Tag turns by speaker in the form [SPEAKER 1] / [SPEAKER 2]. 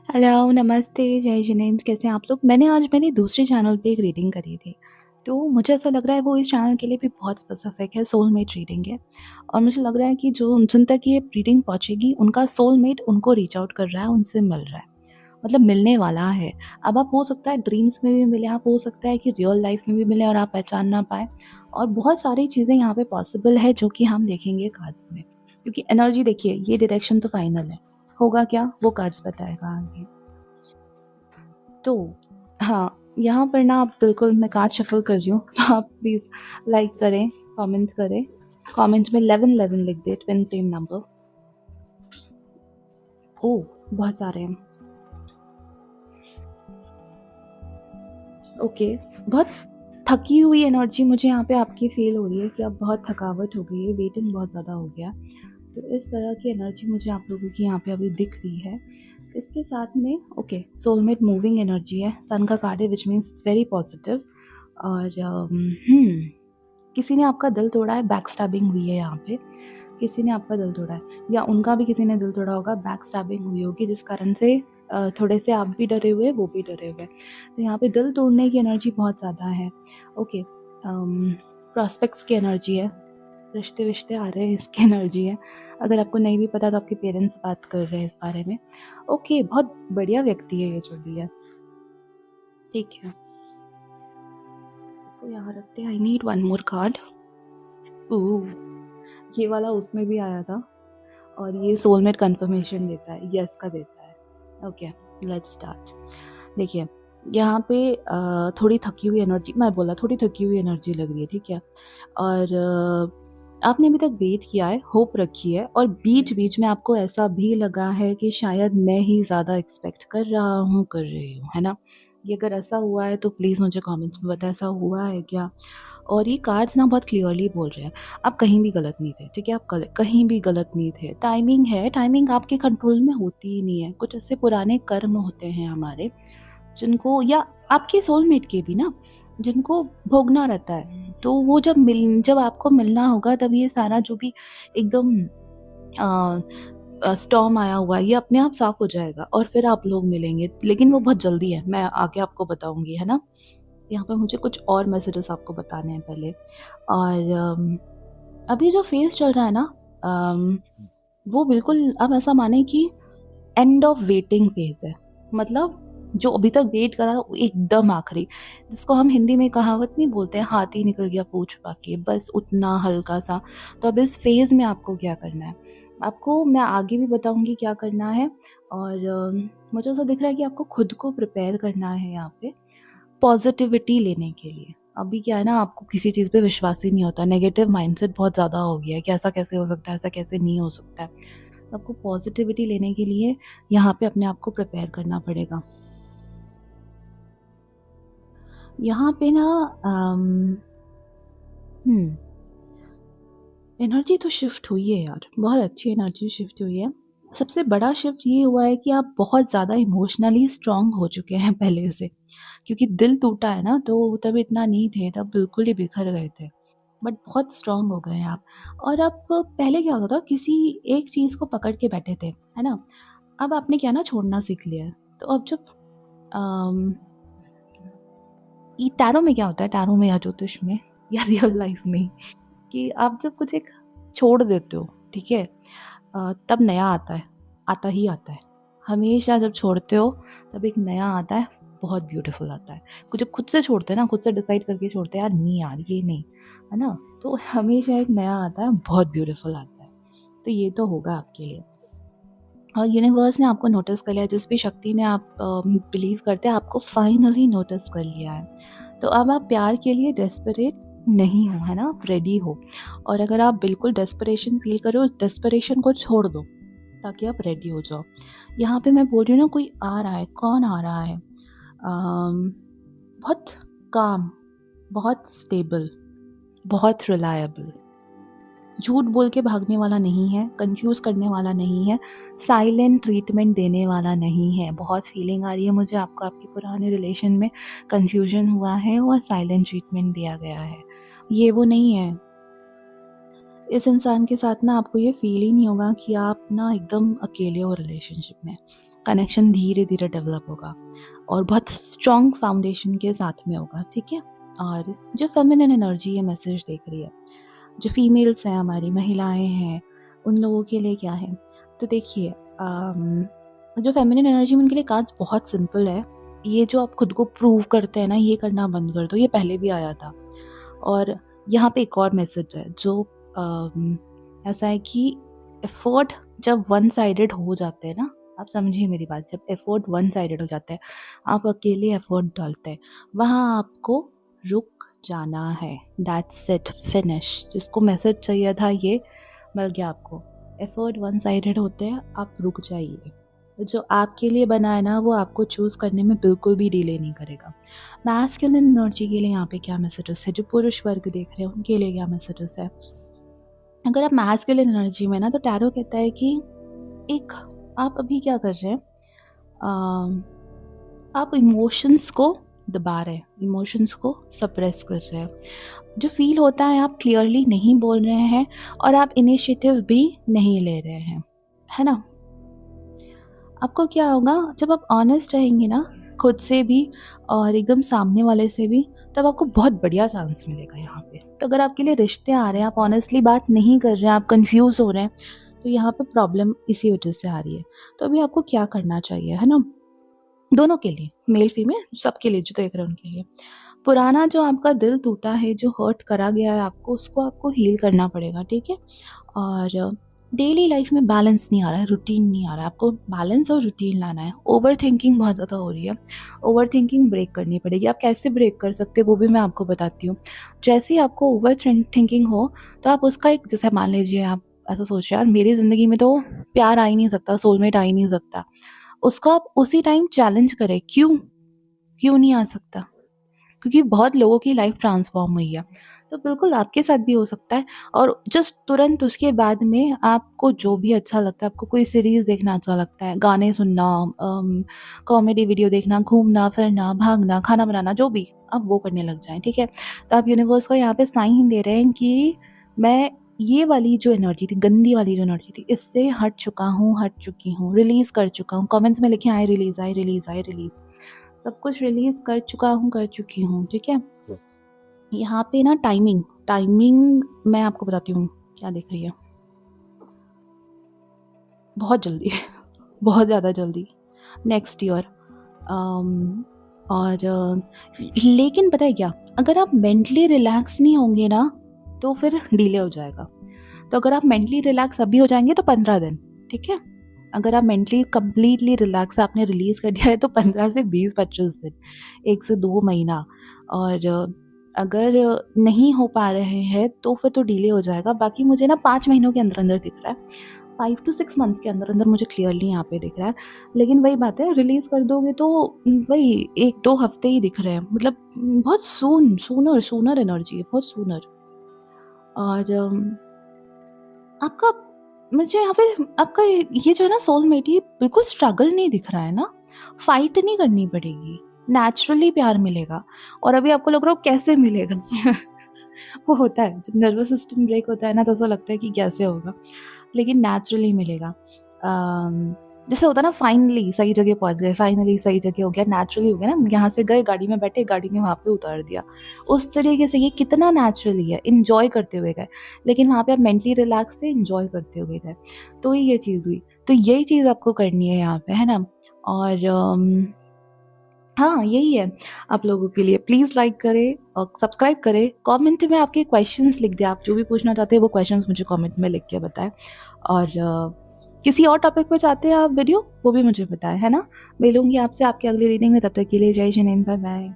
[SPEAKER 1] Hello, नमस्ते, जय जिनेंद्र, कैसे हैं आप लोग? मैंने आज मेरे दूसरे चैनल पे एक रीडिंग करी थी, तो मुझे ऐसा लग रहा है वो इस चैनल के लिए भी बहुत स्पेसिफिक है, सोलमेट रीडिंग है। और मुझे लग रहा है कि जो जिन तक ये रीडिंग पहुँचेगी, उनका सोलमेट उनको रीच आउट कर रहा है, उनसे मिल रहा है, मतलब मिलने वाला है। अब आप हो सकता है ड्रीम्स में भी मिले, आप हो सकता है कि रियल लाइफ में भी मिले और आप पहचान ना पाएँ। और बहुत सारी चीज़ें यहाँ पे पॉसिबल है जो कि हम देखेंगे कार्ड्स में, क्योंकि एनर्जी देखिए, ये डायरेक्शन तो फाइनल है। होगा क्या, वो कार्ड्स बताएगा आगे। तो हाँ, यहाँ पर ना आप बिल्कुल, मैं कार्ड शफ़ल कर रही हूँ, तो आप प्लीज़ लाइक करें, कमेंट करें। कमेंट में 1111 लिख दें, ट्विन सेम नंबर। ओह! बहुत सारे हैं। ओके, बहुत थकी हुई एनर्जी मुझे यहाँ पे आपकी फ़ील हो रही है कि अब बहुत थकावट हो गई है, वेटिंग बहुत ज़्यादा हो गया। तो इस तरह की एनर्जी मुझे आप लोगों की यहाँ पे अभी दिख रही है। इसके साथ में ओके, सोलमेट मूविंग एनर्जी है, सन का कार्ड है, which means it's very positive. और किसी ने आपका दिल तोड़ा है, बैक स्टैबिंग हुई है यहाँ पे। किसी ने आपका दिल तोड़ा है या उनका भी किसी ने दिल तोड़ा होगा, बैक स्टैबिंग हुई होगी, जिस कारण से थोड़े से आप भी डरे हुए, वो भी डरे हुए। तो यहाँ पे दिल तोड़ने की एनर्जी बहुत ज़्यादा है। ओके, प्रॉस्पेक्ट्स की एनर्जी है, रिश्ते-विश्ते आ रहे हैं, इसकी एनर्जी है। अगर आपको नहीं भी पता तो आपके पेरेंट्स बात कर रहे हैं इस बारे में। ओके, बहुत बढ़िया व्यक्ति है ये जो भी है। ठीक है, इसको यहाँ रखते हैं। I need one more card. ओह! ये वाला उसमें भी आया था और ये सोलमेट कंफर्मेशन देता है, यस का देता है। Okay, let's start. देखिए, यहाँ पे थोड़ी थकी हुई एनर्जी, मैं बोला थोड़ी थकी हुई एनर्जी लग रही है, ठीक है? और आपने अभी तक वेट किया है, होप रखी है और बीच-बीच में आपको ऐसा भी लगा है कि शायद मैं ही ज़्यादा एक्सपेक्ट कर रहा हूँ, कर रही हूँ, है ना? ये अगर ऐसा हुआ है तो प्लीज़ मुझे कमेंट्स में बताएं, ऐसा हुआ है क्या? और ये कार्ड्स ना बहुत क्लियरली बोल रहे हैं, आप कहीं भी गलत नहीं थे, ठीक है? आप कहीं भी गलत नहीं थे। टाइमिंग है, टाइमिंग आपके कंट्रोल में होती ही नहीं है। कुछ ऐसे पुराने कर्म होते हैं हमारे, जिनको या आपके सोलमेट के भी ना, जिनको भोगना रहता है। तो वो जब आपको मिलना होगा, तब ये सारा जो भी एकदम स्टॉर्म आया हुआ है, ये अपने आप साफ हो जाएगा और फिर आप लोग मिलेंगे। लेकिन वो बहुत जल्दी है, मैं आगे आपको बताऊँगी, है ना? यहाँ पे मुझे कुछ और मैसेजेस आपको बताने हैं पहले। और अभी जो फ़ेज़ चल रहा है ना, अम, वो बिल्कुल आप ऐसा माने कि एंड ऑफ वेटिंग फ़ेज़ है। मतलब जो अभी तक वेट कर रहा था, वो एकदम आखिरी, जिसको हम हिंदी में कहावत नहीं बोलते हैं, हाथी निकल गया पूँछ पाके, बस उतना हल्का-सा। तो अब इस फ़ेज़ में आपको क्या करना है? आपको मैं आगे भी बताऊँगी क्या करना है। और मुझे ऐसा दिख रहा है कि आपको खुद को प्रिपेयर करना है यहाँ पे, पॉज़िटिविटी लेने के लिए। अभी क्या है ना, आपको किसी चीज़ पे विश्वास ही नहीं होता, नेगेटिव माइंडसेट बहुत ज़्यादा हो गया है कि ऐसा कैसे हो सकता है, ऐसा कैसे नहीं हो सकता है। तो आपको पॉज़िटिविटी लेने के लिए यहाँ पे अपने आप को प्रिपेयर करना पड़ेगा। यहाँ पे ना हुँ, एनर्जी तो शिफ्ट हुई है यार, बहुत अच्छी एनर्जी शिफ्ट हुई है। सबसे बड़ा शिफ्ट ये हुआ है कि आप बहुत ज़्यादा इमोशनली स्ट्रॉन्ग हो चुके हैं पहले से, क्योंकि दिल टूटा है ना, तो तब इतना नहीं थे, तब बिल्कुल ही बिखर गए थे। बट बहुत स्ट्रॉन्ग हो गए हैं आप। और अब पहले क्या होता था, किसी एक चीज़ को पकड़ के बैठे थे, है ना? अब आपने क्या ना छोड़ना सीख लिया है। तो अब जब अम, ये टैरो में क्या होता है, टैरो में या ज्योतिष में या रियल लाइफ में, कि आप जब कुछ एक छोड़ देते हो, ठीक है? तब नया आता है, आता ही आता है। हमेशा जब छोड़ते हो, तब एक नया आता है, बहुत ब्यूटीफुल आता है। कुछ जब खुद से छोड़ते हैं ना, खुद से डिसाइड करके छोड़ते हैं, यार नहीं यार, ये नहीं, है ना? तो हमेशा एक नया आता है, बहुत ब्यूटीफुल आता है। तो ये तो होगा आपके लिए। और यूनिवर्स ने आपको नोटिस कर लिया, जिस भी शक्ति ने आप बिलीव करते हैं, आपको फाइनली नोटिस कर लिया है। तो अब आप प्यार के लिए डेस्परेट नहीं हो, है ना? आप रेडी हो। और अगर आप बिल्कुल डेस्परेशन फ़ील कर रहे हो, उस डेस्परेशन को छोड़ दो, ताकि आप रेडी हो जाओ। यहाँ पे मैं बोल रही हूँ ना, कोई आ रहा है, कौन आ रहा है? बहुत काम, बहुत स्टेबल, बहुत रिलायबल, झूठ बोल के भागने वाला नहीं है, कन्फ्यूज़ करने वाला नहीं है, साइलेंट ट्रीटमेंट देने वाला नहीं है। बहुत फीलिंग आ रही है मुझे, आपको आपके पुराने रिलेशन में कन्फ्यूज़न हुआ है और साइलेंट ट्रीटमेंट दिया गया है। ये वो नहीं है, इस इंसान के साथ ना आपको ये फ़ील ही नहीं होगा कि आप ना एकदम अकेले हो रिलेशनशिप में। कनेक्शन धीरे-धीरे डेवलप होगा और बहुत स्ट्रॉन्ग फाउंडेशन के साथ में होगा, ठीक है? और जो फेमिनिन एनर्जी ये मैसेज देख रही है, जो फीमेल्स हैं हमारी, महिलाएँ हैं, उन लोगों के लिए क्या है? तो देखिए जो फेमिनिन एनर्जी में उनके लिए कार्ड्स बहुत सिंपल है। ये जो आप खुद को प्रूव करते हैं ना, ये करना बंद कर दो, ये पहले भी आया था। और यहाँ पे एक और मैसेज है जो ऐसा है कि एफर्ट जब वन साइडेड हो जाते हैं ना, आप समझिए मेरी बात, जब एफर्ट वन साइडेड हो जाता है, आप अकेले एफर्ट डालते हैं, वहाँ आपको रुक जाना है। That's it, finish. जिसको मैसेज चाहिए था ये मिल गया आपको। एफर्ट वन साइडेड होते हैं, आप रुक जाइए। तो जो आपके लिए बना है ना, वो आपको चूज़ करने में बिल्कुल भी डिले नहीं करेगा। मैस्कुलिन एनर्जी के लिए यहाँ पे क्या मैसेजेस है, जो पुरुष वर्ग देख रहे हैं उनके लिए क्या मैसेजेस है? अगर आप मैस्कुलिन एनर्जी में ना, तो टैरो कहता है कि एक आप अभी क्या कर रहे हैं, आप इमोशंस को दबा रहे हैं, इमोशंस को सप्रेस कर रहे हैं। जो फील होता है आप क्लियरली नहीं बोल रहे हैं और आप इनिशिएटिव भी नहीं ले रहे हैं, है ना? आपको क्या होगा जब आप ऑनेस्ट रहेंगे ना खुद से भी और एकदम सामने वाले से भी, तब आपको बहुत बढ़िया चांस मिलेगा यहाँ पे। तो अगर आपके लिए रिश्ते आ रहे हैं, आप ऑनेस्टली बात नहीं कर रहे हैं, आप कंफ्यूज हो रहे हैं, तो यहाँ पे प्रॉब्लम इसी वजह से आ रही है। तो अभी आपको क्या करना चाहिए, है ना? दोनों के लिए, मेल फीमेल सबके लिए जो देख रहे हैं उनके लिए, पुराना जो आपका दिल टूटा है, जो हर्ट करा गया है आपको, उसको आपको हील करना पड़ेगा, ठीक है? और डेली लाइफ में बैलेंस नहीं आ रहा है, रूटीन नहीं आ रहा है, आपको बैलेंस और रूटीन लाना है। ओवर थिंकिंग बहुत ज़्यादा हो रही है, ओवर थिंकिंग ब्रेक करनी पड़ेगी। आप कैसे ब्रेक कर सकते हैं वो भी मैं आपको बताती हूँ। जैसे ही आपको ओवर थिंकिंग हो, तो आप उसका एक, जैसे मान लीजिए आप ऐसा सोच रहे हैं यार मेरी ज़िंदगी में तो प्यार आ ही नहीं सकता, सोलमेट आ ही नहीं सकता, उसको आप उसी टाइम चैलेंज करें, क्यों? क्यों नहीं आ सकता? क्योंकि बहुत लोगों की लाइफ ट्रांसफॉर्म हुई है, तो बिल्कुल आपके साथ भी हो सकता है। और जस्ट तुरंत उसके बाद में आपको जो भी अच्छा लगता है, आपको कोई सीरीज़ देखना अच्छा लगता है, गाने सुनना, कॉमेडी वीडियो देखना, घूमना फिरना, भागना, खाना बनाना, जो भी, आप वो करने लग जाएँ, ठीक है? तो आप यूनिवर्स को यहाँ पे साइन दे रहे हैं कि मैं ये वाली जो एनर्जी थी, गंदी वाली जो एनर्जी थी, इससे हट चुका हूँ, हट चुकी हूँ, रिलीज़ कर चुका हूँ। कमेंट्स में लिखें आई रिलीज़, आई रिलीज़, आई रिलीज़। सब कुछ रिलीज़ कर चुका हूँ, कर चुकी हूँ, ठीक है? यहाँ पे ना टाइमिंग टाइमिंग मैं आपको बताती हूँ, क्या देख रही है? बहुत जल्दी बहुत ज़्यादा जल्दी, नेक्स्ट ईयर। और लेकिन पता है क्या? अगर आप मेंटली रिलैक्स नहीं होंगे ना, तो फिर डिले हो जाएगा। तो अगर आप मेंटली रिलैक्स अभी हो जाएँगे तो 15 दिन, ठीक है? अगर आप मेंटली कंप्लीटली रिलैक्स आपने रिलीज़ कर दिया है तो 15 से 20-25 दिन, 1 से 2 महीना। और अगर नहीं हो पा रहे हैं तो फिर तो डिले हो जाएगा। बाकी मुझे ना 5 महीनों के अंदर-अंदर दिख रहा है। 5 टू 6 मंथ्स के अंदर-अंदर मुझे क्लियरली यहाँ पे दिख रहा है। लेकिन वही बात है, रिलीज़ कर दोगे तो वही 1-2 हफ्ते ही दिख रहे हैं। मतलब बहुत सूनर एनर्जी है, बहुत सूनर। और आपका मुझे यहाँ पे आपका ये जो है ना सोलमेट, ये बिल्कुल स्ट्रगल नहीं दिख रहा है ना, फाइट नहीं करनी पड़ेगी, नेचुरली प्यार मिलेगा। और अभी आपको लग रहा हो कैसे मिलेगा? वो होता है जब नर्वस सिस्टम ब्रेक होता है ना, तो ऐसा लगता है कि कैसे होगा, लेकिन नेचुरली मिलेगा। जैसे होता है ना, फाइनली सही जगह पहुँच गए, फाइनली सही जगह हो गया, नेचुरली हो गया ना, यहाँ से गए, गाड़ी में बैठे, गाड़ी ने वहाँ पे उतार दिया। उस तरीके से ये कितना नेचुरली है, एन्जॉय करते हुए गए। लेकिन वहाँ पे आप मेंटली रिलैक्स थे, एन्जॉय करते हुए गए। तो ये चीज़ हुई। तो यही चीज़ आपको करनी है यहाँ पे, है ना? और हाँ, यही है आप लोगों के लिए। प्लीज़ लाइक करें और सब्सक्राइब करें। कमेंट में आपके क्वेश्चंस लिख दें, आप जो भी पूछना चाहते हैं वो क्वेश्चंस मुझे कमेंट में लिख के बताएँ। और किसी और टॉपिक पे चाहते हैं आप वीडियो, वो भी मुझे बताएँ, है ना? मिलूँगी आपसे आपकी अगली रीडिंग में, तब तक के लिए जय जिनेंद्र, बाय-बाय।